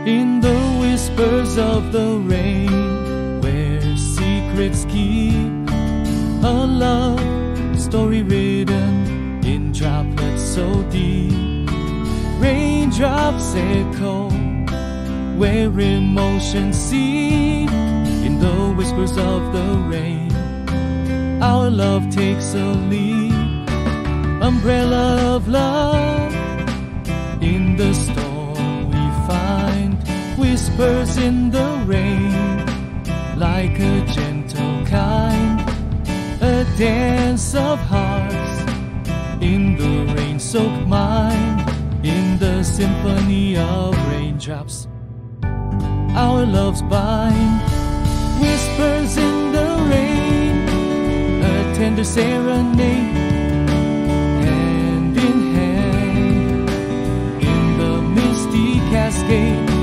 In the whispers of the rain, where secrets keep, a love story written in droplets so deep. Raindrops echo where emotions seep. In the whispers of the rain, our love takes a leap. Umbrella of love, in the storm we find whispers in the rain, like a gentle kind, a dance of hearts in the rain-soaked mind. In the symphony of raindrops, our loves bind. Whispers in the rain, a tender serenade, hand in hand in the misty cascade.